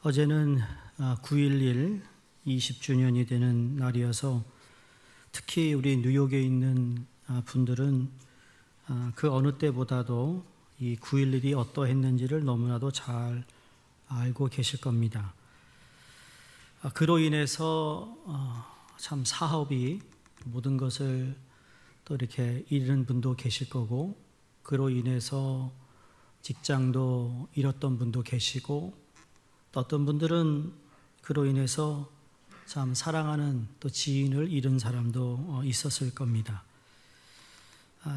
어제는 9.11 20주년이 되는 날이어서 특히 우리 뉴욕에 있는 분들은 그 어느 때보다도 이 9.11이 어떠했는지를 너무나도 잘 알고 계실 겁니다. 그로 인해서 참 사업이 모든 것을 또 이렇게 잃은 분도 계실 거고, 그로 인해서 직장도 잃었던 분도 계시고, 또 어떤 분들은 그로 인해서 참 사랑하는 또 지인을 잃은 사람도 있었을 겁니다.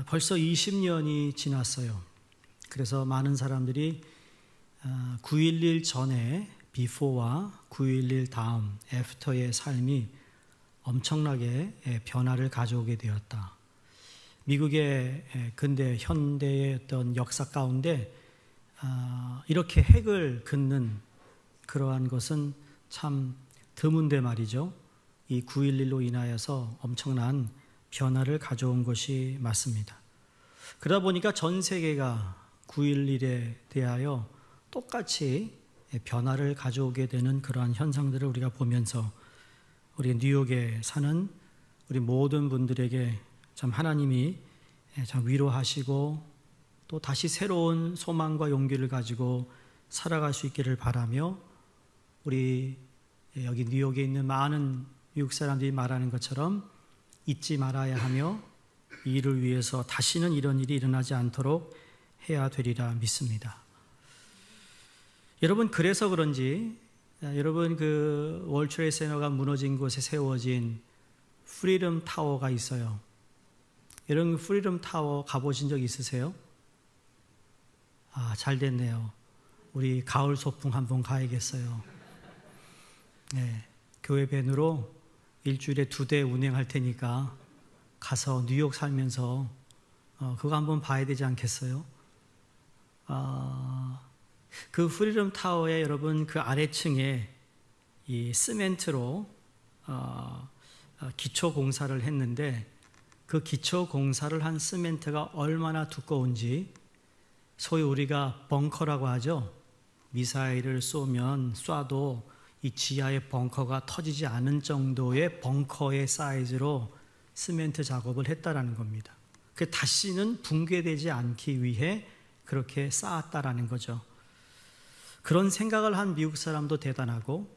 벌써 20년이 지났어요. 그래서 많은 사람들이 9.11 전에 before와 9.11 다음 after의 삶이 엄청나게 변화를 가져오게 되었다. 미국의 근대 현대의 어떤 역사 가운데 이렇게 핵을 긋는 그러한 것은 참 드문데 말이죠. 이 9.11로 인하여서 엄청난 변화를 가져온 것이 맞습니다. 그러다 보니까 전 세계가 9.11에 대하여 똑같이 변화를 가져오게 되는 그러한 현상들을 우리가 보면서 우리 뉴욕에 사는 우리 모든 분들에게 참 하나님이 참 위로하시고 또 다시 새로운 소망과 용기를 가지고 살아갈 수 있기를 바라며, 우리 여기 뉴욕에 있는 많은 미국 사람들이 말하는 것처럼 잊지 말아야 하며 이 일을 위해서 다시는 이런 일이 일어나지 않도록 해야 되리라 믿습니다. 여러분, 그래서 그런지 여러분 그 월드 트레이드 센터가 무너진 곳에 세워진 프리덤 타워가 있어요. 여러분 프리덤 타워 가보신 적 있으세요? 잘 됐네요. 우리 가을 소풍 한번 가야겠어요. 네, 교회 밴으로 일주일에 2대 운행할 테니까 가서 뉴욕 살면서 그거 한번 봐야 되지 않겠어요? 그 프리덤 타워에 여러분 그 아래층에 이 시멘트로 기초 공사를 했는데, 그 기초 공사를 한 시멘트가 얼마나 두꺼운지, 소위 우리가 벙커라고 하죠. 미사일을 쏴도 이 지하의 벙커가 터지지 않은 정도의 벙커의 사이즈로 시멘트 작업을 했다라는 겁니다. 그 다시는 붕괴되지 않기 위해 그렇게 쌓았다라는 거죠. 그런 생각을 한 미국 사람도 대단하고,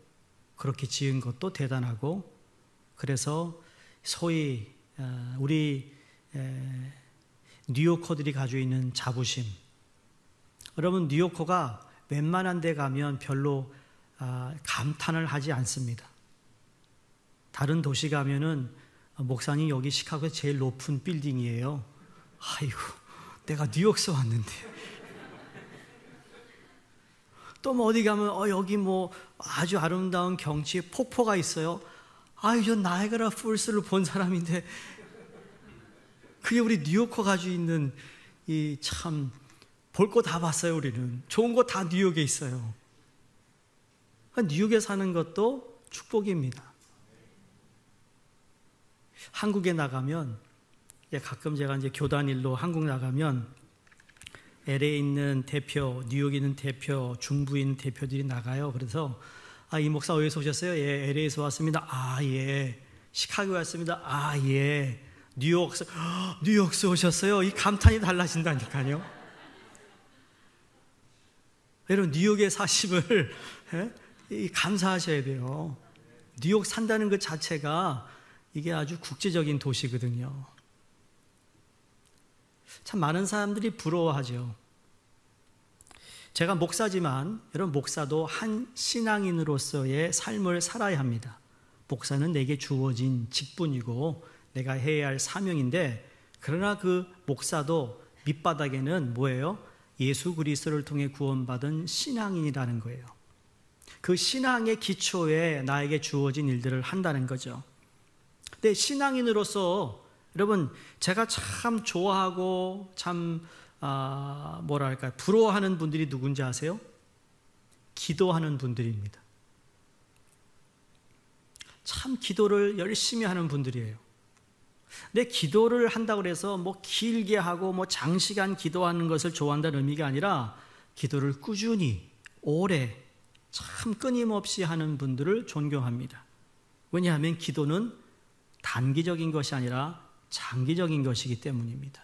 그렇게 지은 것도 대단하고, 그래서 소위 우리 뉴요커들이 가지고 있는 자부심, 여러분 뉴요커가 웬만한 데 가면 별로 감탄을 하지 않습니다. 다른 도시 가면은 목사님 여기 시카고에서 제일 높은 빌딩이에요. 아이고 내가 뉴욕에서 왔는데. 또 뭐 어디 가면 여기 뭐 아주 아름다운 경치에 폭포가 있어요. 저 나이아가라 폴스를 본 사람인데, 그게 우리 뉴요커 가지고 있는 이 참 볼 거 다 봤어요. 우리는 좋은 거 다 뉴욕에 있어요. 뉴욕에 사는 것도 축복입니다. 한국에 나가면, 가끔 제가 이제 교단 일로 한국 나가면 LA에 있는 대표, 뉴욕에 있는 대표, 중부에 있는 대표들이 나가요. 그래서 이 목사 어디서 오셨어요? 예, LA에서 왔습니다. 예. 시카고에 왔습니다. 예. 뉴욕에서 오셨어요? 이 감탄이 달라진다니까요. 여러분 뉴욕에 사심을 감사하셔야 돼요. 뉴욕 산다는 것 자체가 이게 아주 국제적인 도시거든요. 참 많은 사람들이 부러워하죠. 제가 목사지만 여러분 목사도 한 신앙인으로서의 삶을 살아야 합니다. 목사는 내게 주어진 직분이고 내가 해야 할 사명인데, 그러나 그 목사도 밑바닥에는 뭐예요? 예수 그리스도를 통해 구원받은 신앙인이라는 거예요. 그 신앙의 기초에 나에게 주어진 일들을 한다는 거죠. 근데 신앙인으로서 여러분 제가 참 좋아하고 참 부러워하는 분들이 누군지 아세요? 기도하는 분들입니다. 참 기도를 열심히 하는 분들이에요. 근데 기도를 한다고 해서 뭐 길게 하고 뭐 장시간 기도하는 것을 좋아한다는 의미가 아니라, 기도를 꾸준히 오래 참 끊임없이 하는 분들을 존경합니다. 왜냐하면 기도는 단기적인 것이 아니라 장기적인 것이기 때문입니다.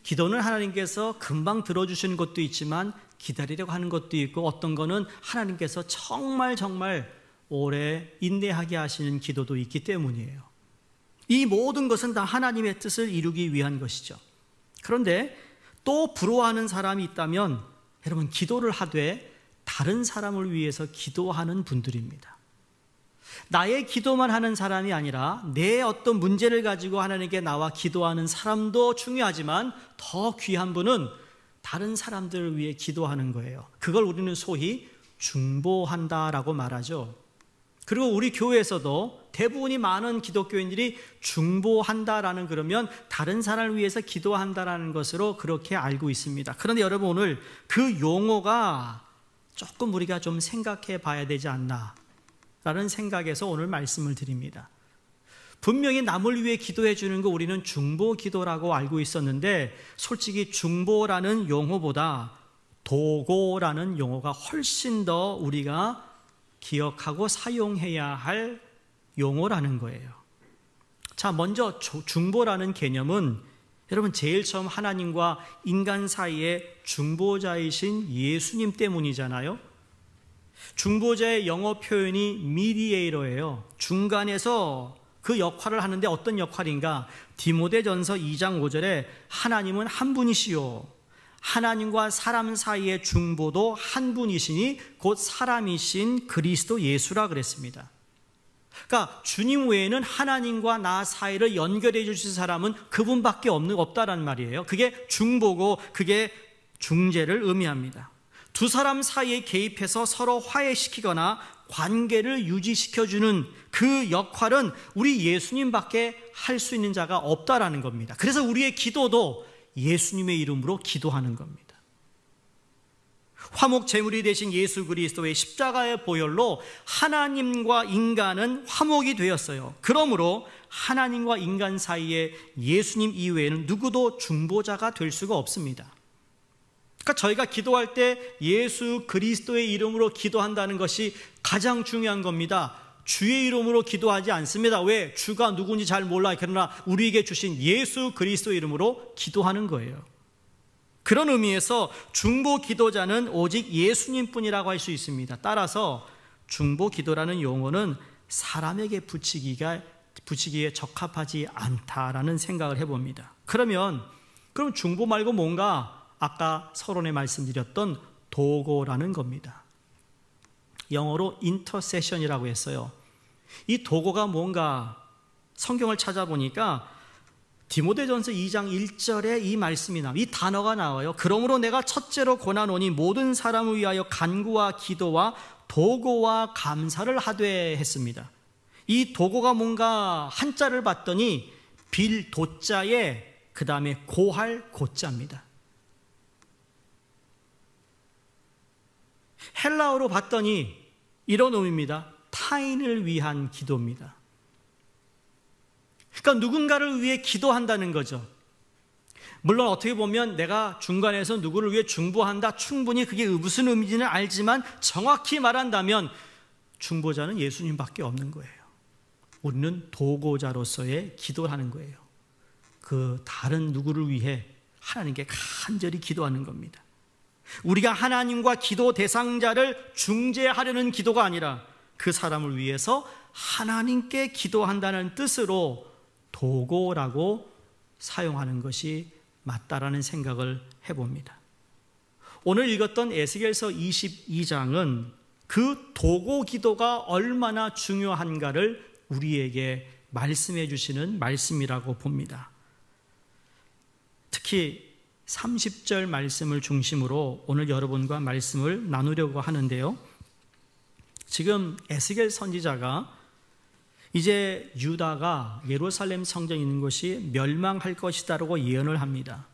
기도는 하나님께서 금방 들어주시는 것도 있지만 기다리려고 하는 것도 있고, 어떤 거는 하나님께서 정말 오래 인내하게 하시는 기도도 있기 때문이에요. 이 모든 것은 다 하나님의 뜻을 이루기 위한 것이죠. 그런데 또 부러워하는 사람이 있다면 여러분, 기도를 하되 다른 사람을 위해서 기도하는 분들입니다. 나의 기도만 하는 사람이 아니라 내 어떤 문제를 가지고 하나님께 나와 기도하는 사람도 중요하지만 더 귀한 분은 다른 사람들을 위해 기도하는 거예요. 그걸 우리는 소위 중보한다라고 말하죠. 그리고 우리 교회에서도 대부분이 많은 기독교인들이 중보한다라는, 그러면 다른 사람을 위해서 기도한다라는 것으로 그렇게 알고 있습니다. 그런데 여러분, 오늘 그 용어가 조금 우리가 좀 생각해 봐야 되지 않나 라는 생각에서 오늘 말씀을 드립니다. 분명히 남을 위해 기도해 주는 거 우리는 중보 기도라고 알고 있었는데, 솔직히 중보라는 용어보다 도고라는 용어가 훨씬 더 우리가 기억하고 사용해야 할 용어라는 거예요. 자, 먼저 중보라는 개념은 여러분, 제일 처음 하나님과 인간 사이의 중보자이신 예수님 때문이잖아요. 중보자의 영어 표현이 미디에이터예요. 중간에서 그 역할을 하는데 어떤 역할인가? 디모데전서 2장 5절에 하나님은 한 분이시요, 하나님과 사람 사이의 중보도 한 분이시니 곧 사람이신 그리스도 예수라 그랬습니다. 그러니까 주님 외에는 하나님과 나 사이를 연결해 주실 사람은 그분밖에 없다란 말이에요. 그게 중보고 그게 중재를 의미합니다. 두 사람 사이에 개입해서 서로 화해시키거나 관계를 유지시켜주는 그 역할은 우리 예수님밖에 할 수 있는 자가 없다라는 겁니다. 그래서 우리의 기도도 예수님의 이름으로 기도하는 겁니다. 화목 제물이 되신 예수 그리스도의 십자가의 보혈로 하나님과 인간은 화목이 되었어요. 그러므로 하나님과 인간 사이에 예수님 이외에는 누구도 중보자가 될 수가 없습니다. 그러니까 저희가 기도할 때 예수 그리스도의 이름으로 기도한다는 것이 가장 중요한 겁니다. 주의 이름으로 기도하지 않습니다. 왜? 주가 누군지 잘 몰라요. 그러나 우리에게 주신 예수 그리스도의 이름으로 기도하는 거예요. 그런 의미에서 중보 기도자는 오직 예수님뿐이라고 할 수 있습니다. 따라서 중보 기도라는 용어는 사람에게 붙이기에 적합하지 않다라는 생각을 해봅니다. 그럼 중보 말고 뭔가 아까 서론에 말씀드렸던 도고라는 겁니다. 영어로 인터세션이라고 했어요. 이 도고가 뭔가 성경을 찾아보니까 디모데전서 2장 1절에 이 말씀이 이 단어가 나와요. 그러므로 내가 첫째로 권하노니 모든 사람을 위하여 간구와 기도와 도고와 감사를 하되 했습니다. 이 도고가 뭔가 한자를 봤더니 빌 도자에 그 다음에 고할 고자입니다. 헬라어로 봤더니 이런 의미입니다. 타인을 위한 기도입니다. 그러니까 누군가를 위해 기도한다는 거죠. 물론 어떻게 보면 내가 중간에서 누구를 위해 중보한다, 충분히 그게 무슨 의미인지는 알지만 정확히 말한다면 중보자는 예수님밖에 없는 거예요. 우리는 도고자로서의 기도를 하는 거예요. 그 다른 누구를 위해 하나님께 간절히 기도하는 겁니다. 우리가 하나님과 기도 대상자를 중재하려는 기도가 아니라 그 사람을 위해서 하나님께 기도한다는 뜻으로 도고라고 사용하는 것이 맞다라는 생각을 해봅니다. 오늘 읽었던 에스겔서 22장은 그 도고 기도가 얼마나 중요한가를 우리에게 말씀해 주시는 말씀이라고 봅니다. 특히 30절 말씀을 중심으로 오늘 여러분과 말씀을 나누려고 하는데요. 지금 에스겔 선지자가 이제 유다가 예루살렘 성전이 있는 것이 멸망할 것이다라고 예언을 합니다.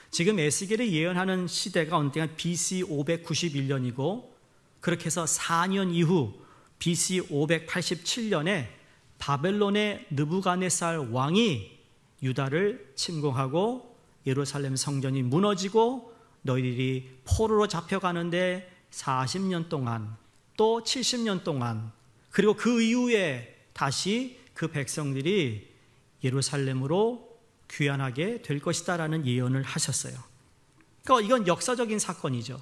지금 에스겔이 예언하는 시대가 언제가 BC 591년이고 그렇게 해서 4년 이후 BC 587년에 바벨론의 느부갓네살 왕이 유다를 침공하고 예루살렘 성전이 무너지고 너희들이 포로로 잡혀가는데 40년 동안 또 70년 동안, 그리고 그 이후에 다시 그 백성들이 예루살렘으로 귀환하게 될 것이다라는 예언을 하셨어요. 그러니까 이건 역사적인 사건이죠.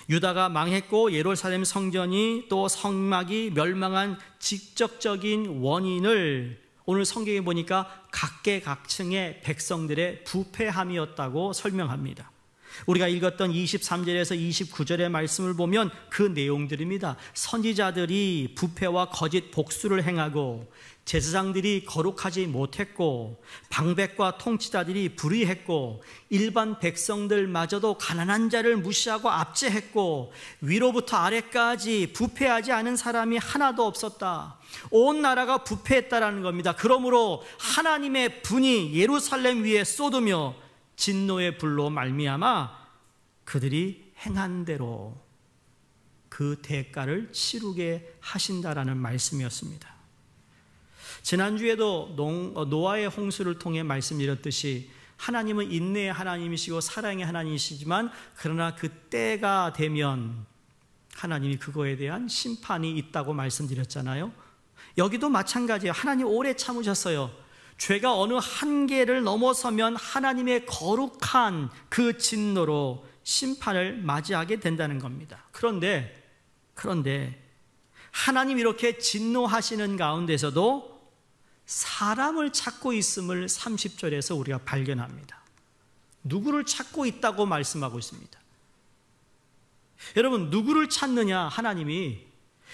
유다가 망했고 예루살렘 성전이 또 성막이 멸망한 직접적인 원인을 오늘 성경에 보니까 각계각층의 백성들의 부패함이었다고 설명합니다. 우리가 읽었던 23절에서 29절의 말씀을 보면 그 내용들입니다. 선지자들이 부패와 거짓 복수를 행하고 제사장들이 거룩하지 못했고 방백과 통치자들이 불의했고 일반 백성들마저도 가난한 자를 무시하고 압제했고 위로부터 아래까지 부패하지 않은 사람이 하나도 없었다. 온 나라가 부패했다라는 겁니다. 그러므로 하나님의 분이 예루살렘 위에 쏟으며 진노의 불로 말미암아 그들이 행한 대로 그 대가를 치르게 하신다라는 말씀이었습니다. 지난주에도 노아의 홍수를 통해 말씀드렸듯이 하나님은 인내의 하나님이시고 사랑의 하나님이시지만 그러나 그 때가 되면 하나님이 그거에 대한 심판이 있다고 말씀드렸잖아요. 여기도 마찬가지예요. 하나님 오래 참으셨어요. 죄가 어느 한계를 넘어서면 하나님의 거룩한 그 진노로 심판을 맞이하게 된다는 겁니다. 그런데 하나님 이렇게 진노하시는 가운데서도 사람을 찾고 있음을 30절에서 우리가 발견합니다. 누구를 찾고 있다고 말씀하고 있습니다. 여러분, 누구를 찾느냐? 하나님이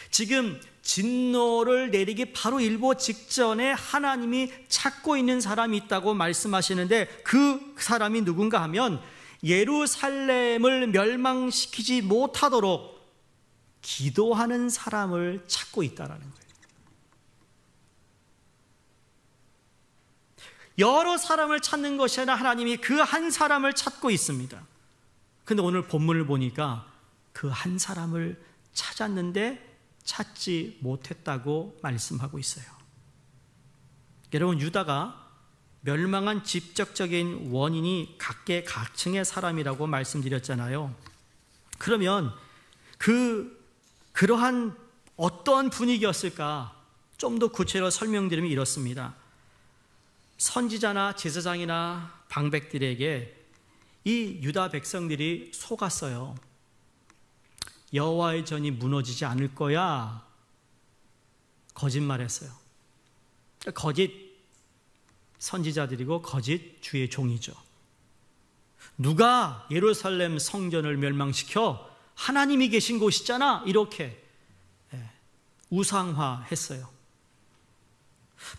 지금 진노를 내리기 바로 일보 직전에 하나님이 찾고 있는 사람이 있다고 말씀하시는데 그 사람이 누군가 하면 예루살렘을 멸망시키지 못하도록 기도하는 사람을 찾고 있다는 거예요. 여러 사람을 찾는 것이 아니라 하나님이 그 한 사람을 찾고 있습니다. 그런데 오늘 본문을 보니까 그 한 사람을 찾았는데 찾지 못했다고 말씀하고 있어요. 여러분, 유다가 멸망한 직접적인 원인이 각계각층의 사람이라고 말씀드렸잖아요. 그러면 그러한 어떤 분위기였을까? 좀 더 구체적으로 설명드리면 이렇습니다. 선지자나 제사장이나 방백들에게 이 유다 백성들이 속았어요. 여호와의 전이 무너지지 않을 거야. 거짓말했어요. 거짓 선지자들이고 거짓 주의 종이죠. 누가 예루살렘 성전을 멸망시켜? 하나님이 계신 곳이잖아. 이렇게 우상화했어요.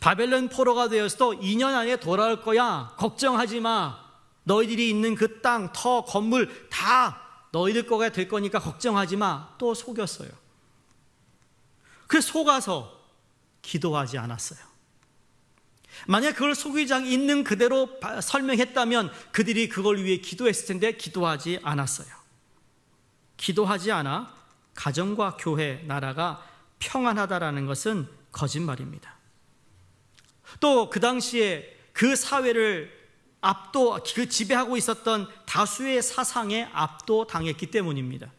바벨론 포로가 되어서도 2년 안에 돌아올 거야. 걱정하지 마. 너희들이 있는 그 땅, 터, 건물 다 너희들 거가 될 거니까 걱정하지 마. 또 속였어요. 그래서 속아서 기도하지 않았어요. 만약 그걸 속이지 않고 있는 그대로 설명했다면 그들이 그걸 위해 기도했을 텐데 기도하지 않았어요. 기도하지 않아 가정과 교회, 나라가 평안하다라는 것은 거짓말입니다. 또 그 당시에 그 사회를 그 지배하고 있었던 다수의 사상에 압도당했기 때문입니다.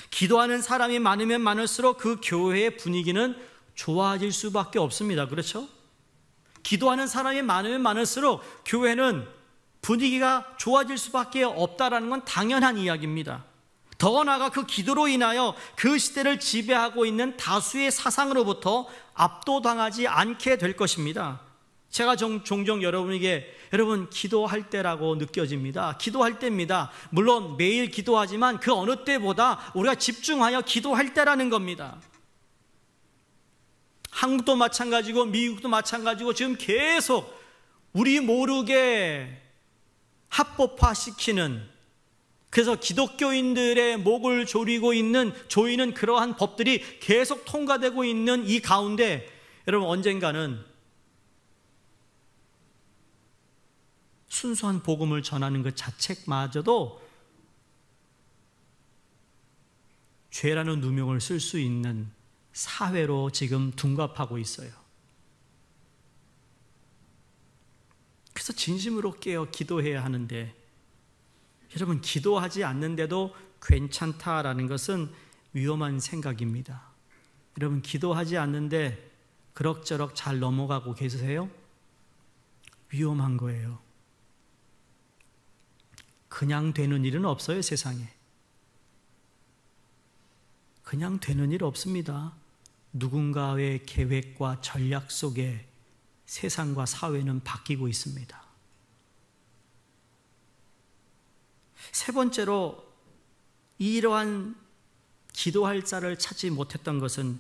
기도하는 사람이 많으면 많을수록 그 교회의 분위기는 좋아질 수밖에 없습니다. 그렇죠? 기도하는 사람이 많으면 많을수록 교회는 분위기가 좋아질 수밖에 없다라는 건 당연한 이야기입니다. 더 나아가 그 기도로 인하여 그 시대를 지배하고 있는 다수의 사상으로부터 압도당하지 않게 될 것입니다. 제가 종종 여러분에게 여러분 기도할 때라고 느껴집니다. 기도할 때입니다. 물론 매일 기도하지만 그 어느 때보다 우리가 집중하여 기도할 때라는 겁니다. 한국도 마찬가지고 미국도 마찬가지고 지금 계속 우리 모르게 합법화시키는, 그래서 기독교인들의 목을 조이는 그러한 법들이 계속 통과되고 있는 이 가운데 여러분 언젠가는 순수한 복음을 전하는 그 자책마저도 죄라는 누명을 쓸 수 있는 사회로 지금 둔갑하고 있어요. 그래서 진심으로 깨어 기도해야 하는데 여러분 기도하지 않는데도 괜찮다라는 것은 위험한 생각입니다. 여러분, 기도하지 않는데 그럭저럭 잘 넘어가고 계세요? 위험한 거예요. 그냥 되는 일은 없어요, 세상에. 그냥 되는 일 없습니다. 누군가의 계획과 전략 속에 세상과 사회는 바뀌고 있습니다. 세 번째로, 이러한 기도할 자를 찾지 못했던 것은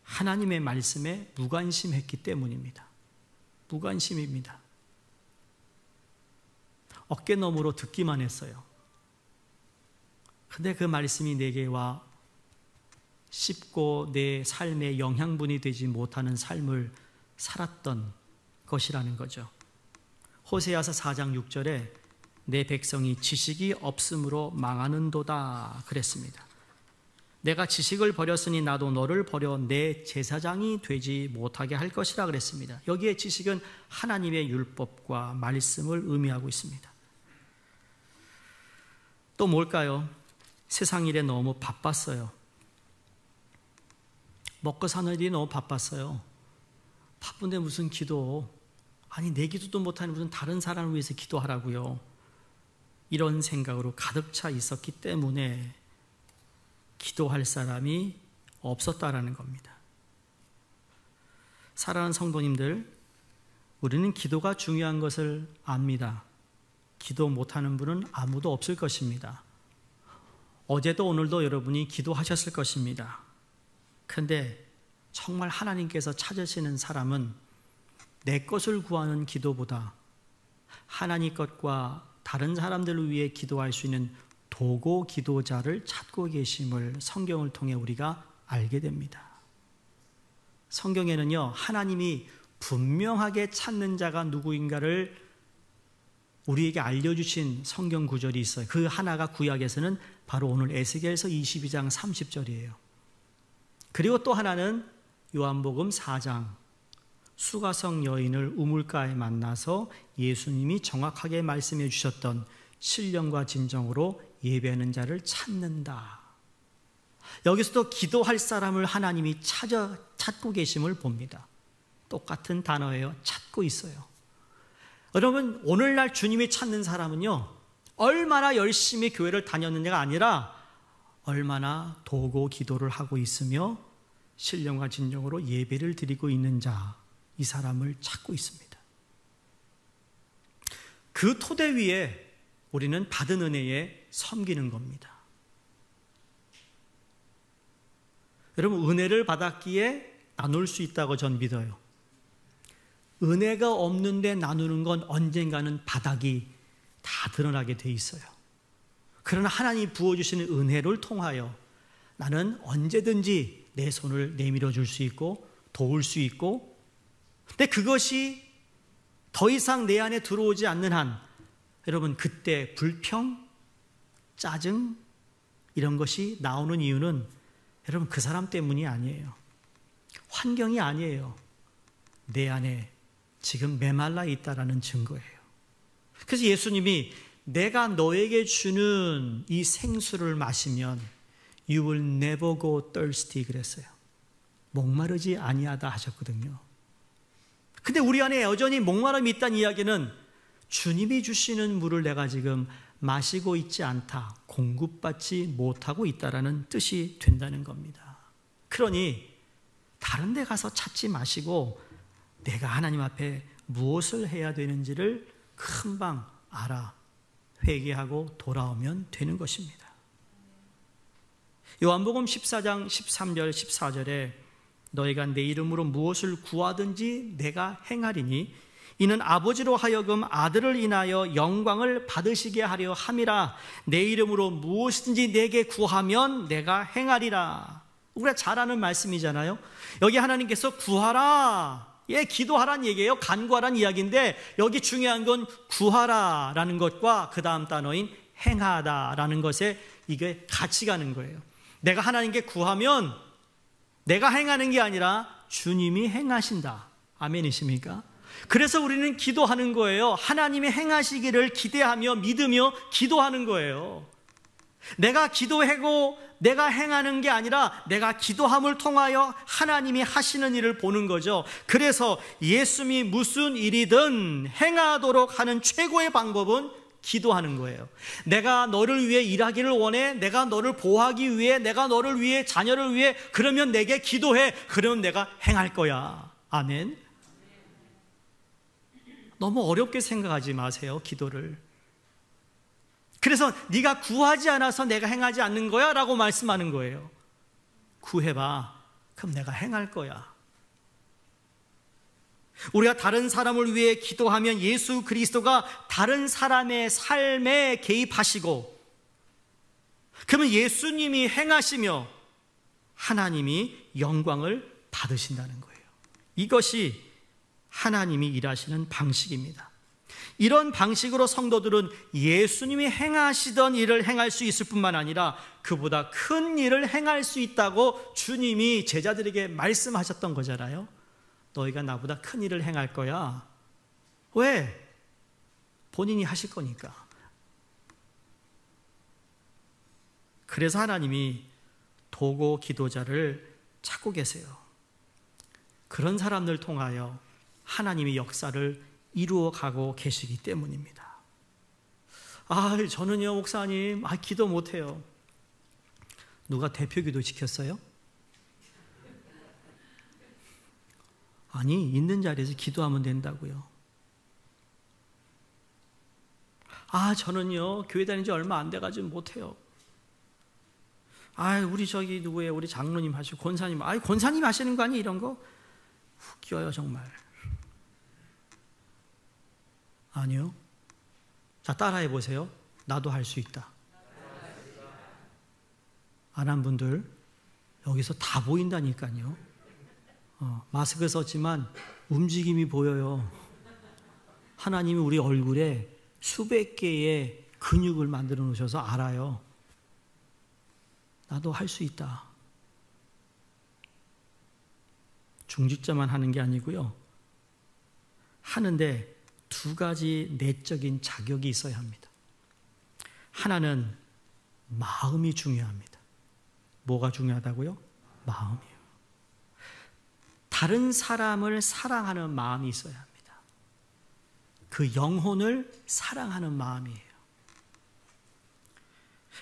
하나님의 말씀에 무관심했기 때문입니다. 무관심입니다. 어깨너머로 듣기만 했어요. 근데 그 말씀이 내게 와 씹고 내 삶의 영양분이 되지 못하는 삶을 살았던 것이라는 거죠. 호세아서 4장 6절에 내 백성이 지식이 없음으로 망하는도다 그랬습니다. 내가 지식을 버렸으니 나도 너를 버려 내 제사장이 되지 못하게 할 것이라 그랬습니다. 여기에 지식은 하나님의 율법과 말씀을 의미하고 있습니다. 또 뭘까요? 세상 일에 너무 바빴어요. 먹고 사는 일이 너무 바빴어요. 바쁜데 무슨 기도, 아니 내 기도도 못하니 무슨 다른 사람을 위해서 기도하라고요. 이런 생각으로 가득 차 있었기 때문에 기도할 사람이 없었다라는 겁니다. 사랑하는 성도님들, 우리는 기도가 중요한 것을 압니다. 기도 못하는 분은 아무도 없을 것입니다. 어제도 오늘도 여러분이 기도하셨을 것입니다. 그런데 정말 하나님께서 찾으시는 사람은 내 것을 구하는 기도보다 하나님 것과 다른 사람들을 위해 기도할 수 있는 도고 기도자를 찾고 계심을 성경을 통해 우리가 알게 됩니다. 성경에는요, 하나님이 분명하게 찾는 자가 누구인가를 우리에게 알려주신 성경 구절이 있어요. 그 하나가 구약에서는 바로 오늘 에스겔서 22장 30절이에요. 그리고 또 하나는 요한복음 4장, 수가성 여인을 우물가에 만나서 예수님이 정확하게 말씀해 주셨던 신령과 진정으로 예배하는 자를 찾는다. 여기서도 기도할 사람을 하나님이 찾고 계심을 봅니다. 똑같은 단어예요. 찾고 있어요. 여러분, 오늘날 주님이 찾는 사람은요, 얼마나 열심히 교회를 다녔느냐가 아니라 얼마나 도고 기도를 하고 있으며 신령과 진정으로 예배를 드리고 있는 자, 이 사람을 찾고 있습니다. 그 토대 위에 우리는 받은 은혜에 섬기는 겁니다. 여러분, 은혜를 받았기에 나눌 수 있다고 전 믿어요. 은혜가 없는데 나누는 건 언젠가는 바닥이 다 드러나게 돼 있어요. 그러나 하나님이 부어주시는 은혜를 통하여 나는 언제든지 내 손을 내밀어 줄 수 있고 도울 수 있고, 근데 그것이 더 이상 내 안에 들어오지 않는 한 여러분, 그때 불평, 짜증 이런 것이 나오는 이유는 여러분 그 사람 때문이 아니에요. 환경이 아니에요. 내 안에 지금 메말라 있다라는 증거예요. 그래서 예수님이 내가 너에게 주는 이 생수를 마시면 You will never go thirsty 그랬어요. 목마르지 아니하다 하셨거든요. 근데 우리 안에 여전히 목마름이 있다는 이야기는 주님이 주시는 물을 내가 지금 마시고 있지 않다, 공급받지 못하고 있다라는 뜻이 된다는 겁니다. 그러니 다른 데 가서 찾지 마시고 내가 하나님 앞에 무엇을 해야 되는지를 금방 알아 회개하고 돌아오면 되는 것입니다. 요한복음 14장 13절 14절에 너희가 내 이름으로 무엇을 구하든지 내가 행하리니 이는 아버지로 하여금 아들을 인하여 영광을 받으시게 하려 함이라. 내 이름으로 무엇이든지 내게 구하면 내가 행하리라. 우리가 잘 아는 말씀이잖아요. 여기 하나님께서 구하라, 예, 기도하라는 얘기예요. 간구하라는 이야기인데 여기 중요한 건 구하라라는 것과 그 다음 단어인 행하다라는 것에 이게 같이 가는 거예요. 내가 하나님께 구하면 내가 행하는 게 아니라 주님이 행하신다. 아멘이십니까? 그래서 우리는 기도하는 거예요. 하나님이 행하시기를 기대하며 믿으며 기도하는 거예요. 내가 기도하고 내가 행하는 게 아니라 내가 기도함을 통하여 하나님이 하시는 일을 보는 거죠. 그래서 예수님이 무슨 일이든 행하도록 하는 최고의 방법은 기도하는 거예요. 내가 너를 위해 일하기를 원해. 내가 너를 보호하기 위해, 내가 너를 위해, 자녀를 위해, 그러면 내게 기도해. 그러면 내가 행할 거야. 아멘. 너무 어렵게 생각하지 마세요, 기도를. 그래서 네가 구하지 않아서 내가 행하지 않는 거야 라고 말씀하는 거예요. 구해봐. 그럼 내가 행할 거야. 우리가 다른 사람을 위해 기도하면 예수 그리스도가 다른 사람의 삶에 개입하시고, 그러면 예수님이 행하시며 하나님이 영광을 받으신다는 거예요. 이것이 하나님이 일하시는 방식입니다. 이런 방식으로 성도들은 예수님이 행하시던 일을 행할 수 있을 뿐만 아니라 그보다 큰 일을 행할 수 있다고 주님이 제자들에게 말씀하셨던 거잖아요. 너희가 나보다 큰 일을 행할 거야. 왜? 본인이 하실 거니까. 그래서 하나님이 도고 기도자를 찾고 계세요. 그런 사람들 통하여 하나님의 역사를 이루어가고 계시기 때문입니다. 저는요 목사님 기도 못해요. 누가 대표기도 지켰어요? 아니, 있는 자리에서 기도하면 된다고요. 저는요 교회 다닌 지 얼마 안 돼가지고 못해요. 우리 저기 누구예요? 우리 장로님 하시고 권사님, 권사님 하시는 거 아니? 이런 거 웃겨요 정말. 아니요. 자, 따라해 보세요. 나도 할 수 있다. 안 한 분들 여기서 다 보인다니까요. 마스크 썼지만 움직임이 보여요. 하나님이 우리 얼굴에 수백 개의 근육을 만들어 놓으셔서 알아요. 나도 할 수 있다. 중직자만 하는 게 아니고요. 하는데 두 가지 내적인 자격이 있어야 합니다. 하나는 마음이 중요합니다. 뭐가 중요하다고요? 마음이요. 다른 사람을 사랑하는 마음이 있어야 합니다. 그 영혼을 사랑하는 마음이에요.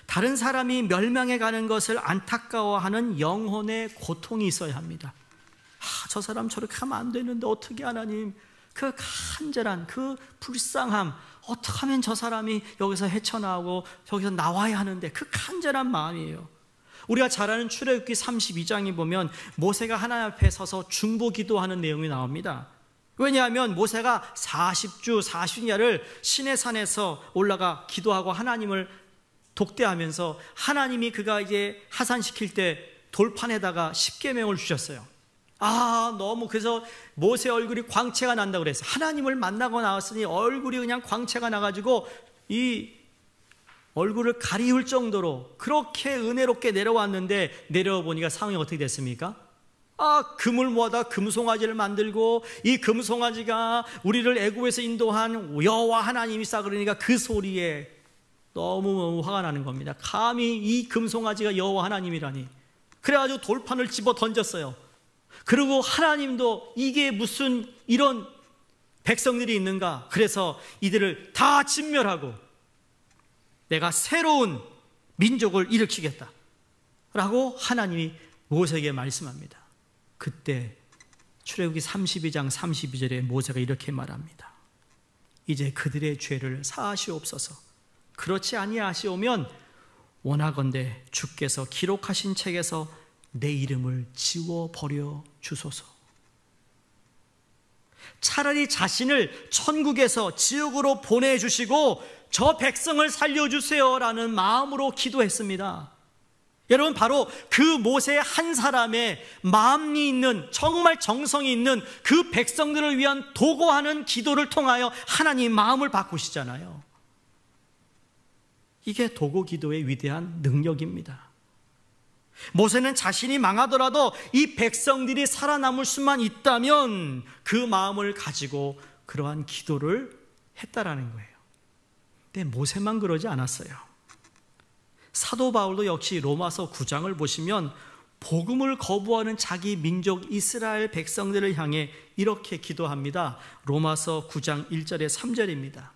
다른 사람이 멸망해 가는 것을 안타까워하는 영혼의 고통이 있어야 합니다. 저 사람 저렇게 하면 안 되는데 어떻게 하나님, 그 간절한 그 불쌍함, 어떻게 하면 저 사람이 여기서 헤쳐나오고 저기서 나와야 하는데 그 간절한 마음이에요. 우리가 잘 아는 출애굽기 32장에 보면 모세가 하나님 앞에 서서 중보 기도하는 내용이 나옵니다. 왜냐하면 모세가 40주 40야를 시내산에서 올라가 기도하고 하나님을 독대하면서 하나님이 그가 이제 하산시킬 때 돌판에다가 십계명을 주셨어요. 너무 그래서 모세 얼굴이 광채가 난다고 그랬어요. 하나님을 만나고 나왔으니 얼굴이 그냥 광채가 나가지고 이 얼굴을 가리울 정도로 그렇게 은혜롭게 내려왔는데 내려와 보니까 상황이 어떻게 됐습니까? 금을 모아다 금송아지를 만들고 이 금송아지가 우리를 애굽에서 인도한 여호와 하나님이시다 그러니까 그 소리에 너무 화가 나는 겁니다. 감히 이 금송아지가 여호와 하나님이라니. 그래가지고 돌판을 집어 던졌어요. 그리고 하나님도 이게 무슨 이런 백성들이 있는가? 그래서 이들을 다 진멸하고 내가 새로운 민족을 일으키겠다 라고 하나님이 모세에게 말씀합니다. 그때 출애굽기 32장 32절에 모세가 이렇게 말합니다. 이제 그들의 죄를 사하시옵소서. 그렇지 아니하시오면 원하건대 주께서 기록하신 책에서 내 이름을 지워버려 주소서. 차라리 자신을 천국에서 지옥으로 보내주시고 저 백성을 살려주세요라는 마음으로 기도했습니다. 여러분, 바로 그 모세 한 사람의 마음이 있는, 정말 정성이 있는 그 백성들을 위한 도구하는 기도를 통하여 하나님 마음을 바꾸시잖아요. 이게 도구 기도의 위대한 능력입니다. 모세는 자신이 망하더라도 이 백성들이 살아남을 수만 있다면 그 마음을 가지고 그러한 기도를 했다라는 거예요. 근데 모세만 그러지 않았어요. 사도 바울도 역시 로마서 9장을 보시면 복음을 거부하는 자기 민족 이스라엘 백성들을 향해 이렇게 기도합니다. 로마서 9장 1절에 3절입니다.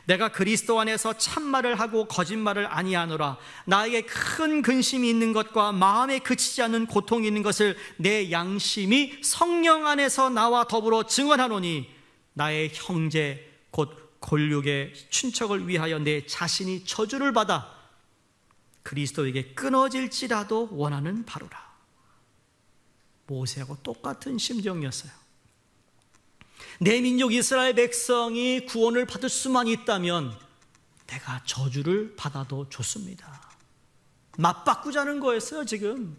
내가 그리스도 안에서 참말을 하고 거짓말을 아니하노라. 나에게 큰 근심이 있는 것과 마음에 그치지 않는 고통이 있는 것을 내 양심이 성령 안에서 나와 더불어 증언하노니 나의 형제 곧 골육의 친척을 위하여 내 자신이 저주를 받아 그리스도에게 끊어질지라도 원하는 바로라. 모세하고 똑같은 심정이었어요. 내 민족 이스라엘 백성이 구원을 받을 수만 있다면 내가 저주를 받아도 좋습니다. 맞바꾸자는 거였어요. 지금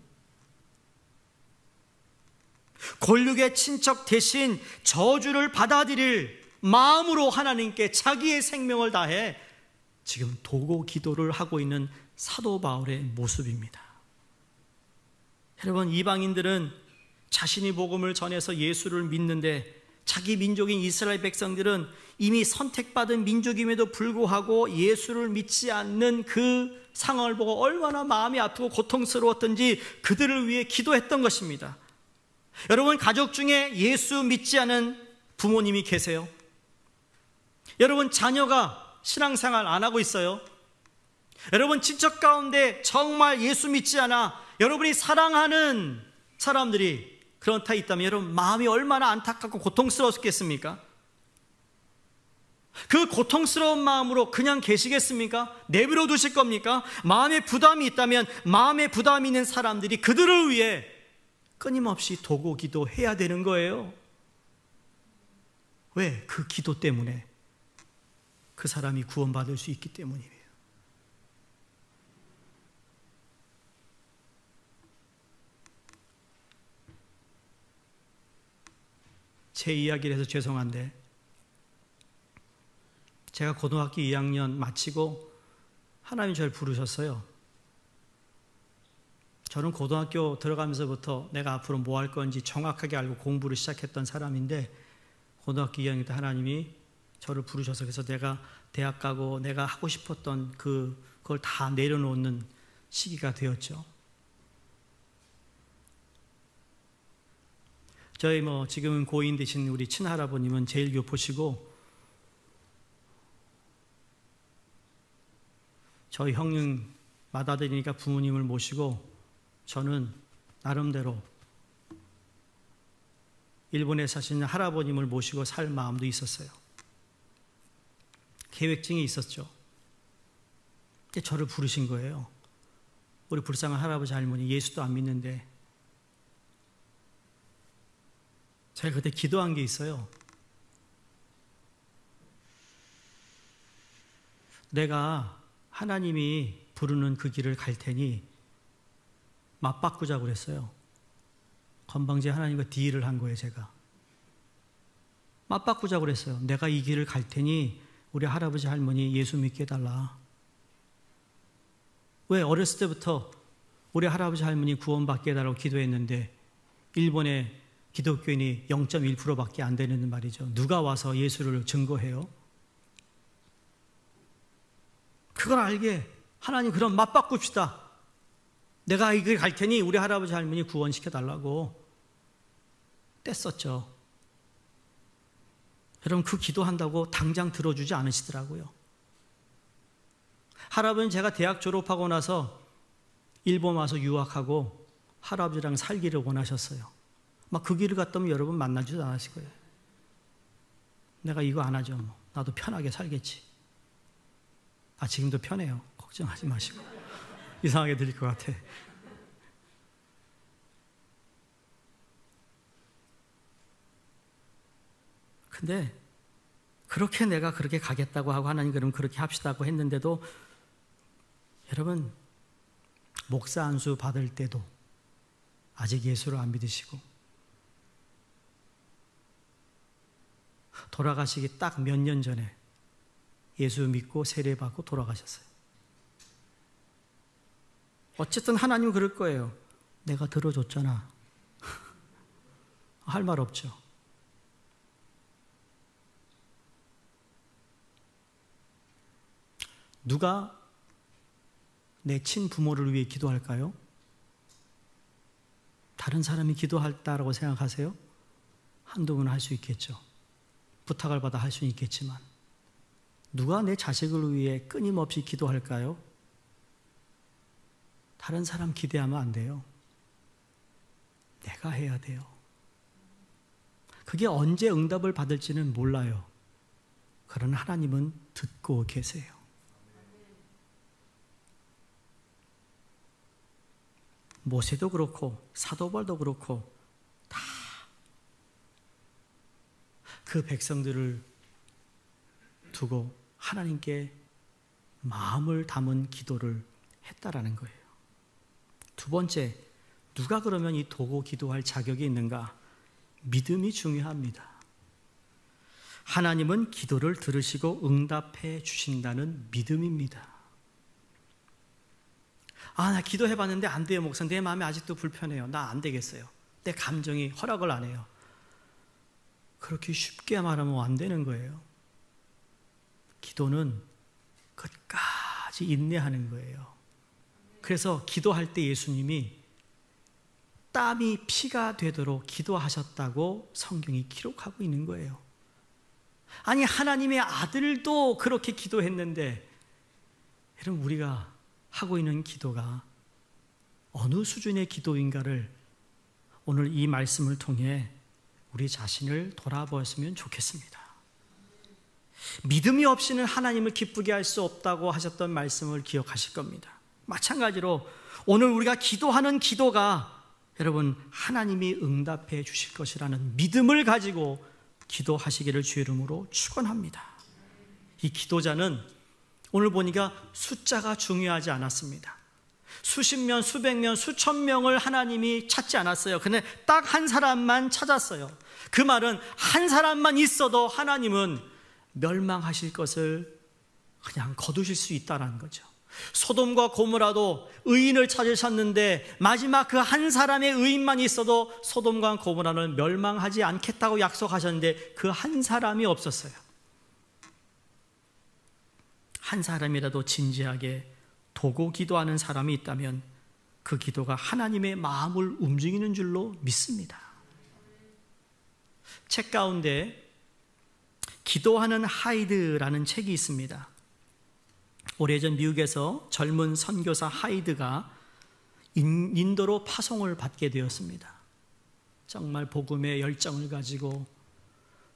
골육의 친척 대신 저주를 받아들일 마음으로 하나님께 자기의 생명을 다해 지금 도고 기도를 하고 있는 사도 바울의 모습입니다. 여러분, 이방인들은 자신이 복음을 전해서 예수를 믿는데 자기 민족인 이스라엘 백성들은 이미 선택받은 민족임에도 불구하고 예수를 믿지 않는 그 상황을 보고 얼마나 마음이 아프고 고통스러웠던지 그들을 위해 기도했던 것입니다. 여러분, 가족 중에 예수 믿지 않은 부모님이 계세요? 여러분, 자녀가 신앙생활 안 하고 있어요? 여러분, 친척 가운데 정말 예수 믿지 않아 여러분이 사랑하는 사람들이 그렇다 있다면 여러분 마음이 얼마나 안타깝고 고통스러웠겠습니까? 그 고통스러운 마음으로 그냥 계시겠습니까? 내버려 두실 겁니까? 마음에 부담이 있다면 마음에 부담이 있는 사람들이 그들을 위해 끊임없이 도고 기도해야 되는 거예요. 왜? 그 기도 때문에 그 사람이 구원받을 수 있기 때문이에요. 제 이야기를 해서 죄송한데 제가 고등학교 2학년 마치고 하나님이 저를 부르셨어요. 저는 고등학교 들어가면서부터 내가 앞으로 뭐 할 건지 정확하게 알고 공부를 시작했던 사람인데 고등학교 2학년 때 하나님이 저를 부르셔서 그래서 내가 대학 가고 내가 하고 싶었던 그걸 다 내려놓는 시기가 되었죠. 저희 지금은 고인 되신 우리 친할아버님은 제일교포시고 저희 형님 맏아들이니까 부모님을 모시고 저는 나름대로 일본에 사시는 할아버님을 모시고 살 마음도 있었어요. 계획증이 있었죠. 근데 저를 부르신 거예요. 우리 불쌍한 할아버지 할머니 예수도 안 믿는데 제가 그때 기도한 게 있어요. 내가 하나님이 부르는 그 길을 갈 테니 맞바꾸자고 그랬어요. 건방지게 하나님과 딜을 한 거예요. 제가 맞바꾸자고 그랬어요. 내가 이 길을 갈 테니 우리 할아버지 할머니 예수 믿게 해달라. 왜? 어렸을 때부터 우리 할아버지 할머니 구원받게 해달라고 기도했는데 일본의 기독교인이 0.1%밖에 안 되는 말이죠. 누가 와서 예수를 증거해요? 그걸 알게 하나님 그럼 맞바꿉시다. 내가 이 길 갈 테니 우리 할아버지 할머니 구원시켜달라고 뗐었죠. 여러분 그 기도한다고 당장 들어주지 않으시더라고요. 할아버지는 제가 대학 졸업하고 나서 일본 와서 유학하고 할아버지랑 살기를 원하셨어요. 막 그 길을 갔다면 여러분 만나지도 않았을 거예요. 내가 이거 안 하죠. 나도 편하게 살겠지. 지금도 편해요. 걱정하지 마시고. 이상하게 들릴 것 같아. 근데 그렇게 내가 그렇게 가겠다고 하고 하나님 그럼 그렇게 합시다고 했는데도 여러분 목사 안수 받을 때도 아직 예수를 안 믿으시고 돌아가시기 딱 몇 년 전에 예수 믿고 세례받고 돌아가셨어요. 어쨌든 하나님은 그럴 거예요. 내가 들어줬잖아. 할 말 없죠. 내 친부모를 위해 기도할까요? 다른 사람이 기도할다라고 생각하세요? 한두 분은 할 수 있겠죠. 부탁을 받아 할 수는 있겠지만 누가 내 자식을 위해 끊임없이 기도할까요? 다른 사람 기대하면 안 돼요. 내가 해야 돼요. 그게 언제 응답을 받을지는 몰라요. 그러나 하나님은 듣고 계세요. 모세도 그렇고 사도 바울도 그렇고 다 그 백성들을 두고 하나님께 마음을 담은 기도를 했다라는 거예요. 두 번째, 누가 그러면 이 도고 기도할 자격이 있는가? 믿음이 중요합니다. 하나님은 기도를 들으시고 응답해 주신다는 믿음입니다. 나 기도해봤는데 안 돼요, 목사. 내 마음이 아직도 불편해요. 나 안 되겠어요. 내 감정이 허락을 안 해요. 그렇게 쉽게 말하면 안 되는 거예요. 기도는 끝까지 인내하는 거예요. 그래서 기도할 때 예수님이 땀이 피가 되도록 기도하셨다고 성경이 기록하고 있는 거예요. 아니, 하나님의 아들도 그렇게 기도했는데, 여러분, 우리가 하고 있는 기도가 어느 수준의 기도인가를 오늘 이 말씀을 통해 우리 자신을 돌아보았으면 좋겠습니다. 믿음이 없이는 하나님을 기쁘게 할 수 없다고 하셨던 말씀을 기억하실 겁니다. 마찬가지로 오늘 우리가 기도하는 기도가 여러분 하나님이 응답해 주실 것이라는 믿음을 가지고 기도하시기를 주의 이름으로 축원합니다. 이 기도자는 오늘 보니까 숫자가 중요하지 않았습니다. 수십 명, 수백 명, 수천 명을 하나님이 찾지 않았어요. 근데 딱 한 사람만 찾았어요. 그 말은 한 사람만 있어도 하나님은 멸망하실 것을 그냥 거두실 수 있다는 거죠. 소돔과 고모라도 의인을 찾으셨는데 마지막 그 한 사람의 의인만 있어도 소돔과 고모라는 멸망하지 않겠다고 약속하셨는데 그 한 사람이 없었어요. 한 사람이라도 진지하게 도고 기도하는 사람이 있다면 그 기도가 하나님의 마음을 움직이는 줄로 믿습니다. 책 가운데 기도하는 하이드라는 책이 있습니다. 오래전 미국에서 젊은 선교사 하이드가 인도로 파송을 받게 되었습니다. 정말 복음의 열정을 가지고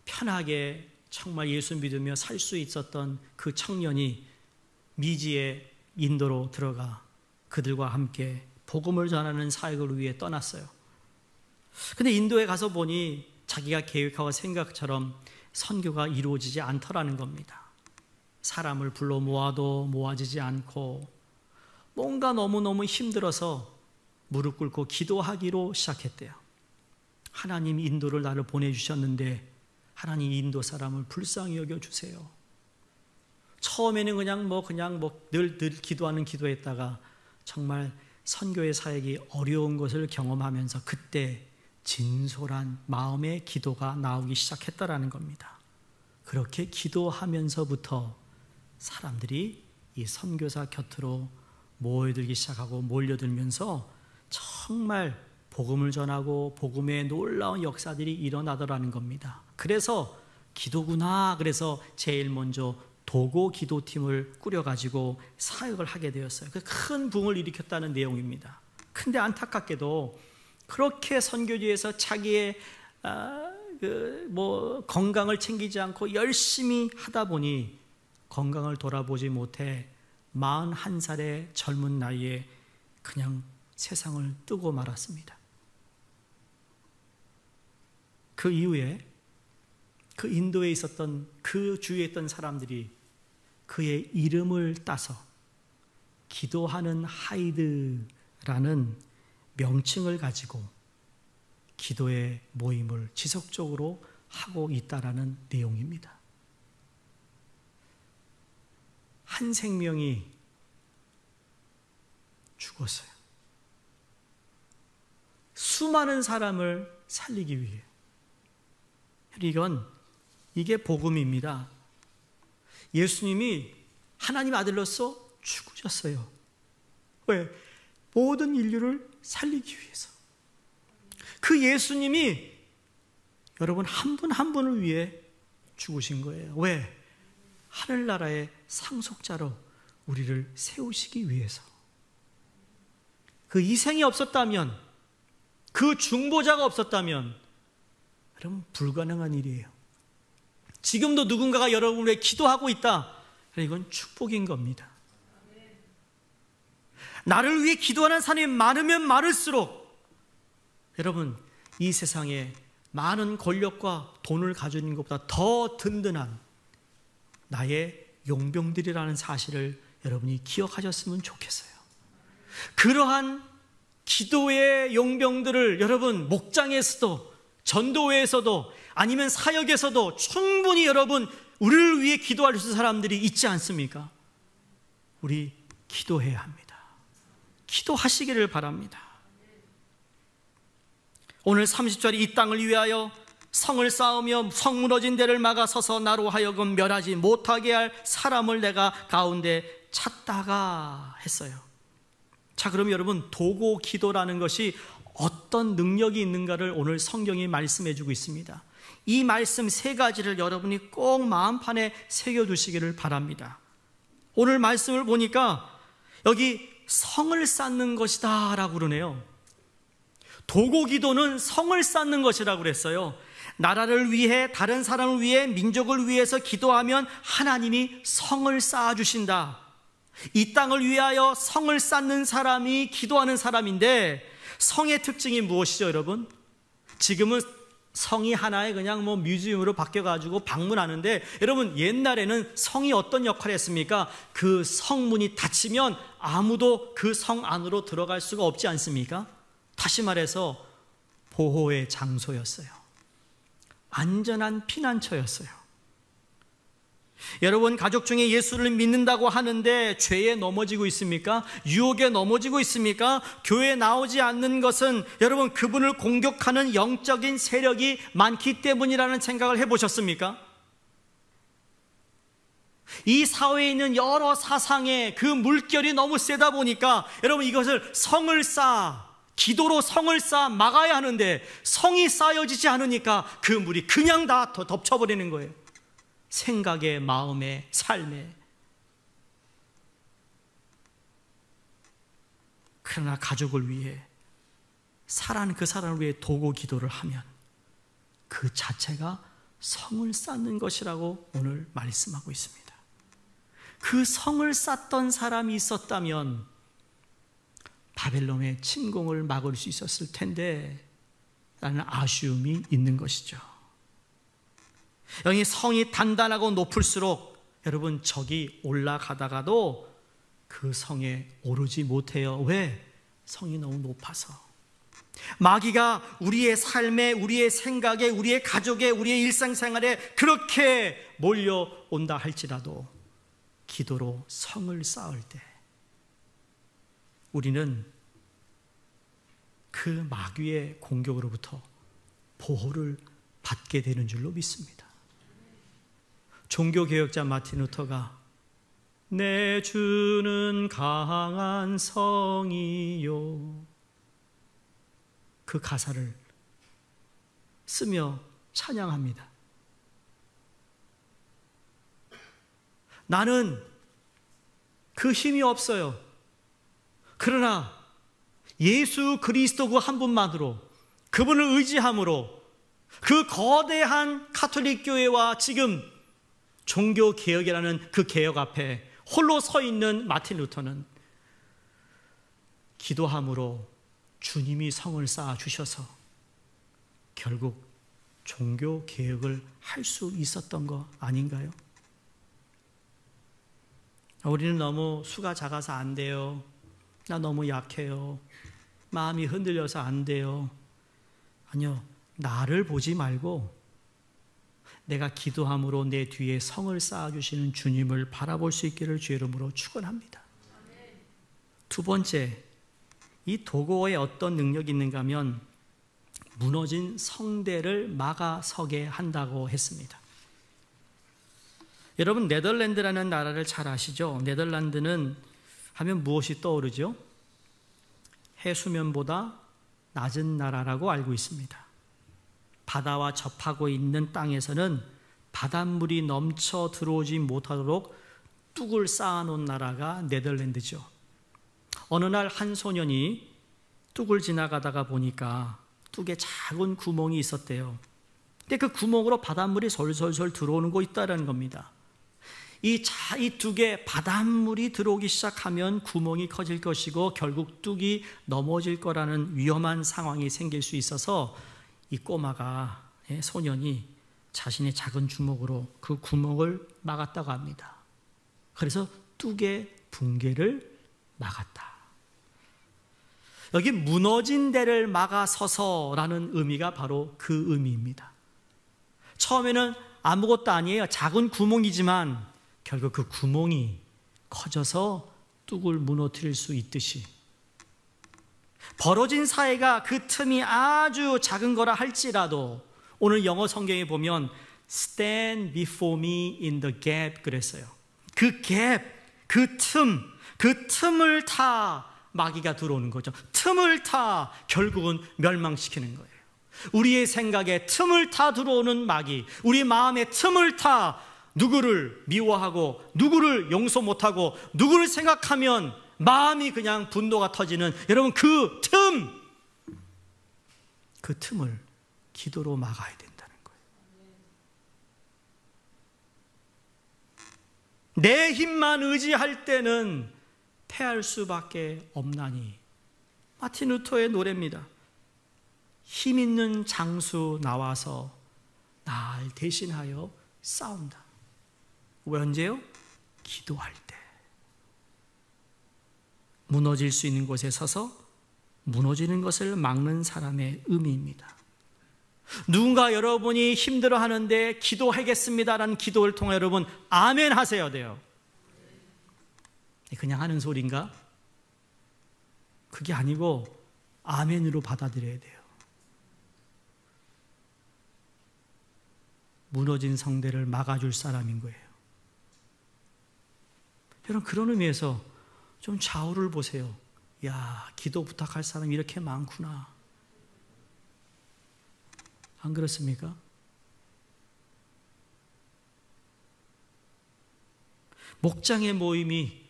편하게 정말 예수 믿으며 살 수 있었던 그 청년이 미지의 인도로 들어가 그들과 함께 복음을 전하는 사역을 위해 떠났어요. 근데 인도에 가서 보니 자기가 계획하고 생각처럼 선교가 이루어지지 않더라는 겁니다. 사람을 불러 모아도 모아지지 않고 뭔가 너무너무 힘들어서 무릎 꿇고 기도하기로 시작했대요. 하나님 인도를 나를 보내주셨는데 하나님 인도 사람을 불쌍히 여겨주세요. 처음에는 그냥 늘 기도하는 기도했다가 정말 선교의 사역이 어려운 것을 경험하면서 그때 진솔한 마음의 기도가 나오기 시작했다라는 겁니다. 그렇게 기도하면서부터 사람들이 이 선교사 곁으로 모여들기 시작하고 몰려들면서 정말 복음을 전하고 복음의 놀라운 역사들이 일어나더라는 겁니다. 그래서 기도구나. 그래서 제일 먼저 도고 기도팀을 꾸려가지고 사역을 하게 되었어요. 큰 붕을 일으켰다는 내용입니다. 근데 안타깝게도 그렇게 선교지에서 자기의 건강을 챙기지 않고 열심히 하다 보니 건강을 돌아보지 못해 41살의 젊은 나이에 그냥 세상을 뜨고 말았습니다. 그 이후에 그 인도에 있었던 그 주위에 있던 사람들이 그의 이름을 따서 기도하는 하이드라는 명칭을 가지고 기도의 모임을 지속적으로 하고 있다라는 내용입니다. 한 생명이 죽었어요. 수많은 사람을 살리기 위해. 이게 왜? 모든 인류를 살리기 위해서. 그 예수님이 여러분 한 분 한 분을 위해 죽으신 거예요. 왜? 하늘나라의 상속자로 우리를 세우시기 위해서. 그 희생이 없었다면, 그 중보자가 없었다면 여러분 불가능한 일이에요. 지금도 누군가가 여러분을 위해 기도하고 있다. 이건 축복인 겁니다. 나를 위해 기도하는 사람이 많으면 많을수록 여러분 이 세상에 많은 권력과 돈을 가지고 있는 것보다 더 든든한 나의 용병들이라는 사실을 여러분이 기억하셨으면 좋겠어요. 그러한 기도의 용병들을 여러분 목장에서도 전도회에서도 아니면 사역에서도 충분히 여러분 우리를 위해 기도할 수 있는 사람들이 있지 않습니까? 우리 기도해야 합니다. 기도하시기를 바랍니다. 오늘 30절에 이 땅을 위하여 성을 쌓으며 성 무너진 데를 막아서서 나로 하여금 멸하지 못하게 할 사람을 내가 가운데 찾다가 했어요. 자, 그럼 여러분 도고 기도라는 것이 어떤 능력이 있는가를 오늘 성경이 말씀해 주고 있습니다. 이 말씀 세 가지를 여러분이 꼭 마음판에 새겨두시기를 바랍니다. 오늘 말씀을 보니까 여기 성을 쌓는 것이다 라고 그러네요. 도고 기도는 성을 쌓는 것이라고 그랬어요. 나라를 위해, 다른 사람을 위해, 민족을 위해서 기도하면 하나님이 성을 쌓아주신다. 이 땅을 위하여 성을 쌓는 사람이 기도하는 사람인데, 성의 특징이 무엇이죠, 여러분? 지금은 성이 하나의 그냥 뮤지엄으로 바뀌어가지고 방문하는데, 여러분 옛날에는 성이 어떤 역할을 했습니까? 그 성문이 닫히면 아무도 그 성 안으로 들어갈 수가 없지 않습니까? 다시 말해서 보호의 장소였어요. 안전한 피난처였어요. 여러분 가족 중에 예수를 믿는다고 하는데 죄에 넘어지고 있습니까? 유혹에 넘어지고 있습니까? 교회에 나오지 않는 것은 여러분 그분을 공격하는 영적인 세력이 많기 때문이라는 생각을 해보셨습니까? 이 사회에 있는 여러 사상의 그 물결이 너무 세다 보니까 여러분 이것을 성을 쌓아, 기도로 성을 쌓아 막아야 하는데 성이 쌓여지지 않으니까 그 물이 그냥 다 덮쳐버리는 거예요. 생각에, 마음에, 삶에. 그러나 가족을 위해, 사랑하는 그 사람을 위해 도고 기도를 하면 그 자체가 성을 쌓는 것이라고 오늘 말씀하고 있습니다. 그 성을 쌓던 사람이 있었다면 바벨론의 침공을 막을 수 있었을 텐데 라는 아쉬움이 있는 것이죠. 여기 성이 단단하고 높을수록 여러분 적이 올라가다가도 그 성에 오르지 못해요. 왜? 성이 너무 높아서. 마귀가 우리의 삶에, 우리의 생각에, 우리의 가족에, 우리의 일상생활에 그렇게 몰려온다 할지라도 기도로 성을 쌓을 때 우리는 그 마귀의 공격으로부터 보호를 받게 되는 줄로 믿습니다. 종교개혁자 마틴 루터가 내 주는 강한 성이요, 그 가사를 쓰며 찬양합니다. 나는 그 힘이 없어요. 그러나 예수 그리스도 그 한 분만으로, 그분을 의지함으로 그 거대한 가톨릭 교회와 지금 종교개혁이라는 그 개혁 앞에 홀로 서 있는 마틴 루터는 기도함으로 주님이 성을 쌓아 주셔서 결국 종교개혁을 할 수 있었던 거 아닌가요? 우리는 너무 수가 작아서 안 돼요. 나 너무 약해요. 마음이 흔들려서 안 돼요. 아니요, 나를 보지 말고 내가 기도함으로 내 뒤에 성을 쌓아주시는 주님을 바라볼 수 있기를 주의 이름으로 축원합니다. 두 번째, 이 도고에 어떤 능력이 있는가 하면 무너진 성대를 막아서게 한다고 했습니다. 여러분 네덜란드라는 나라를 잘 아시죠? 네덜란드는 하면 무엇이 떠오르죠? 해수면보다 낮은 나라라고 알고 있습니다. 바다와 접하고 있는 땅에서는 바닷물이 넘쳐 들어오지 못하도록 뚝을 쌓아놓은 나라가 네덜란드죠. 어느 날 한 소년이 뚝을 지나가다가 보니까 뚝에 작은 구멍이 있었대요. 근데 그 구멍으로 바닷물이 솔솔솔 들어오는 거 있다는 겁니다. 이 뚝에 바닷물이 들어오기 시작하면 구멍이 커질 것이고 결국 뚝이 넘어질 거라는 위험한 상황이 생길 수 있어서 이 꼬마가, 소년이 자신의 작은 주먹으로 그 구멍을 막았다고 합니다. 그래서 뚝의 붕괴를 막았다. 여기 무너진 데를 막아서서라는 의미가 바로 그 의미입니다. 처음에는 아무것도 아니에요. 작은 구멍이지만 결국 그 구멍이 커져서 뚝을 무너뜨릴 수 있듯이 벌어진 사이가 그 틈이 아주 작은 거라 할지라도 오늘 영어 성경에 보면 Stand before me in the gap 그랬어요. 그 갭, 그 틈을 타 마귀가 들어오는 거죠. 틈을 타 결국은 멸망시키는 거예요. 우리의 생각에 틈을 타 들어오는 마귀, 우리 마음에 틈을 타 누구를 미워하고 누구를 용서 못하고 누구를 생각하면 마음이 그냥 분노가 터지는, 여러분 그 틈을 기도로 막아야 된다는 거예요. 내 힘만 의지할 때는 패할 수밖에 없나니. 마틴 루터의 노래입니다. 힘 있는 장수 나와서 날 대신하여 싸운다. 왜 언제요? 기도할 때. 무너질 수 있는 곳에 서서 무너지는 것을 막는 사람의 의미입니다. 누군가 여러분이 힘들어하는데 기도하겠습니다라는 기도를 통해 여러분 아멘 하셔야 돼요. 그냥 하는 소리인가? 그게 아니고 아멘으로 받아들여야 돼요. 무너진 성대를 막아줄 사람인 거예요. 여러분 그런 의미에서 좀 좌우를 보세요. 야, 기도 부탁할 사람이 이렇게 많구나. 안 그렇습니까? 목장의 모임이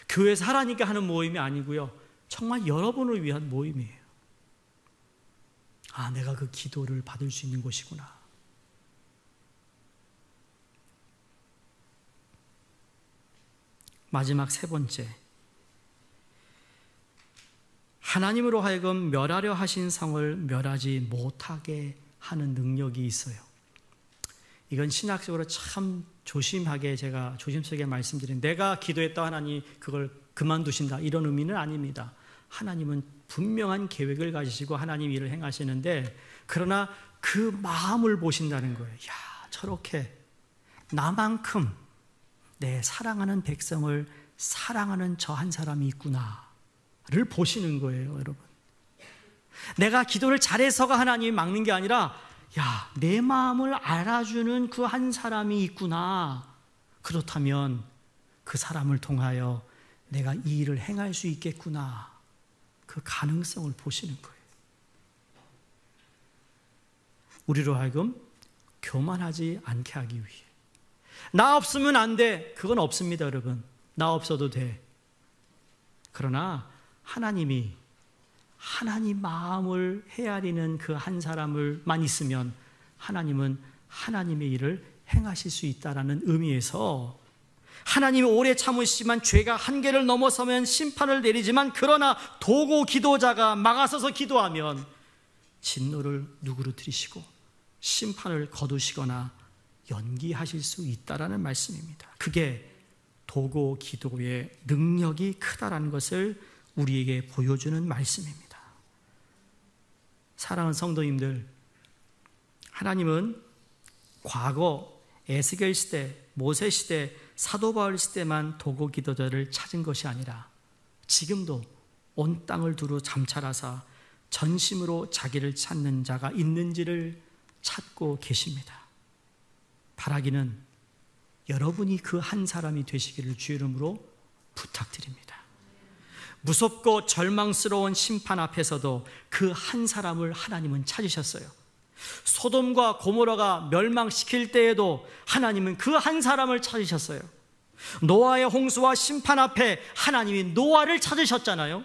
교회에서 하라니까 하는 모임이 아니고요. 정말 여러분을 위한 모임이에요. 아, 내가 그 기도를 받을 수 있는 곳이구나. 마지막 세 번째, 하나님으로 하여금 멸하려 하신 성을 멸하지 못하게 하는 능력이 있어요. 이건 신학적으로 참 조심하게 제가 조심스럽게 말씀드린, 내가 기도했다 하나님 그걸 그만두신다 이런 의미는 아닙니다. 하나님은 분명한 계획을 가지시고 하나님 일을 행하시는데, 그러나 그 마음을 보신다는 거예요. 야, 저렇게 나만큼 내 사랑하는 백성을 사랑하는 저 한 사람이 있구나를 보시는 거예요, 여러분. 내가 기도를 잘해서가 하나님이 막는 게 아니라, 야, 내 마음을 알아주는 그 한 사람이 있구나. 그렇다면 그 사람을 통하여 내가 이 일을 행할 수 있겠구나. 그 가능성을 보시는 거예요. 우리로 하여금 교만하지 않게 하기 위해. 나 없으면 안 돼. 그건 없습니다, 여러분. 나 없어도 돼. 그러나 하나님이 하나님 마음을 헤아리는 그 한 사람을만 있으면 하나님은 하나님의 일을 행하실 수 있다는 의미에서, 하나님이 오래 참으시지만 죄가 한계를 넘어서면 심판을 내리지만, 그러나 도고 기도자가 막아서서 기도하면 진노를 누그러뜨리시고 심판을 거두시거나 연기하실 수 있다라는 말씀입니다. 그게 도고 기도의 능력이 크다라는 것을 우리에게 보여주는 말씀입니다. 사랑하는 성도님들, 하나님은 과거 에스겔 시대, 모세 시대, 사도 바울 시대만 도고 기도자를 찾은 것이 아니라 지금도 온 땅을 두루 잠찰하사 전심으로 자기를 찾는 자가 있는지를 찾고 계십니다. 바라기는 여러분이 그 한 사람이 되시기를 주 이름으로 부탁드립니다. 무섭고 절망스러운 심판 앞에서도 그 한 사람을 하나님은 찾으셨어요. 소돔과 고모라가 멸망시킬 때에도 하나님은 그 한 사람을 찾으셨어요. 노아의 홍수와 심판 앞에 하나님이 노아를 찾으셨잖아요.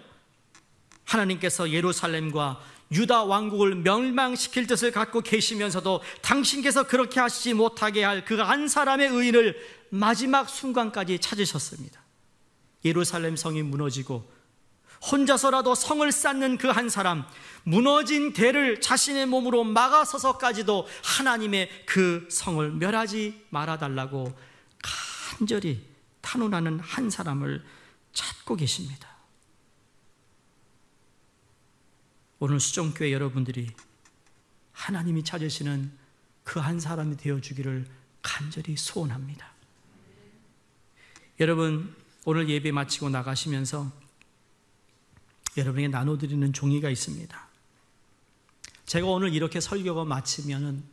하나님께서 예루살렘과 유다 왕국을 멸망시킬 뜻을 갖고 계시면서도 당신께서 그렇게 하시지 못하게 할 그 한 사람의 의인을 마지막 순간까지 찾으셨습니다. 예루살렘 성이 무너지고 혼자서라도 성을 쌓는 그 한 사람, 무너진 대를 자신의 몸으로 막아서서까지도 하나님의 그 성을 멸하지 말아달라고 간절히 탄원하는 한 사람을 찾고 계십니다. 오늘 수종교회 여러분들이 하나님이 찾으시는 그 한 사람이 되어주기를 간절히 소원합니다. 여러분, 오늘 예배 마치고 나가시면서 여러분에게 나눠드리는 종이가 있습니다. 제가 오늘 이렇게 설교가 마치면은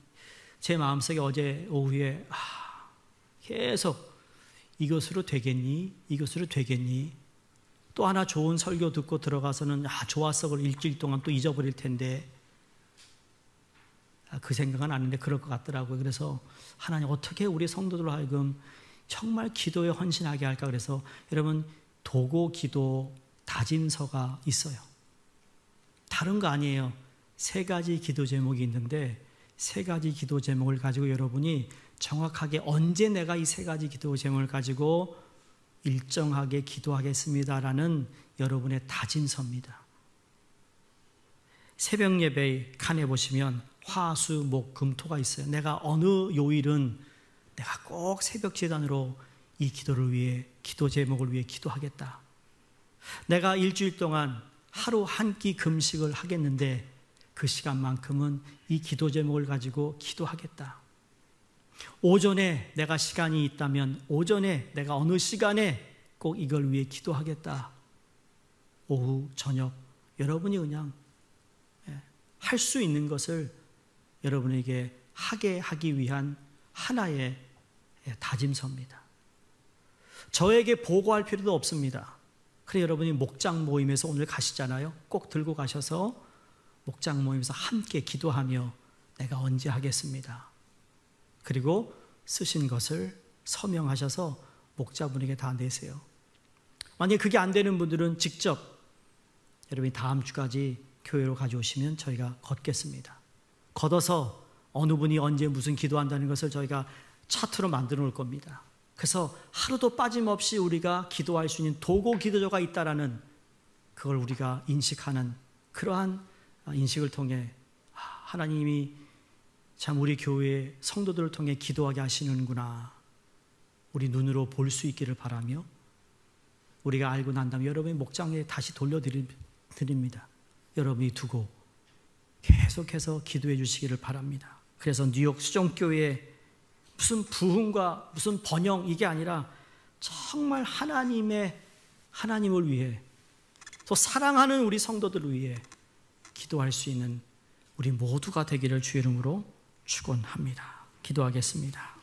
제 마음속에 어제 오후에 계속 이것으로 되겠니? 이것으로 되겠니? 또 하나 좋은 설교 듣고 들어가서는 좋았어, 그걸 일주일 동안 또 잊어버릴 텐데 그 생각은 안 했는데 그럴 것 같더라고요. 그래서 하나님 어떻게 우리 성도들로 하여금 정말 기도에 헌신하게 할까. 그래서 여러분, 도고 기도 다짐서가 있어요. 다른 거 아니에요. 3가지 기도 제목이 있는데 3가지 기도 제목을 가지고 여러분이 정확하게 언제 내가 이 3가지 기도 제목을 가지고 일정하게 기도하겠습니다라는 여러분의 다짐서입니다. 새벽 예배 칸에 보시면 화, 수, 목, 금, 토가 있어요. 내가 어느 요일은 내가 꼭 새벽 제단으로 이 기도를 위해, 기도 제목을 위해 기도하겠다. 내가 일주일 동안 하루 한 끼 금식을 하겠는데 그 시간만큼은 이 기도 제목을 가지고 기도하겠다. 오전에 내가 시간이 있다면 오전에 내가 어느 시간에 꼭 이걸 위해 기도하겠다. 오후, 저녁 여러분이 그냥 할 수 있는 것을 여러분에게 하게 하기 위한 하나의 다짐서입니다. 저에게 보고할 필요도 없습니다. 그래, 여러분이 목장 모임에서 오늘 가시잖아요. 꼭 들고 가셔서 목장 모임에서 함께 기도하며 내가 언제 하겠습니다. 그리고 쓰신 것을 서명하셔서 목자분에게 다 내세요. 만약에 그게 안 되는 분들은 직접 여러분이 다음 주까지 교회로 가져오시면 저희가 걷겠습니다. 걷어서 어느 분이 언제 무슨 기도한다는 것을 저희가 차트로 만들어 놓을 겁니다. 그래서 하루도 빠짐없이 우리가 기도할 수 있는 도고 기도조가 있다라는 그걸 우리가 인식하는 그러한 인식을 통해 하나님이 참 우리 교회의 성도들을 통해 기도하게 하시는구나, 우리 눈으로 볼 수 있기를 바라며 우리가 알고 난 다음에 여러분의 목장에 다시 돌려드립니다. 여러분이 두고 계속해서 기도해 주시기를 바랍니다. 그래서 뉴욕 수종교회에 무슨 부흥과 무슨 번영 이게 아니라 정말 하나님을 위해 또 사랑하는 우리 성도들을 위해 기도할 수 있는 우리 모두가 되기를 주의 이름으로 축원합니다. 기도하겠습니다.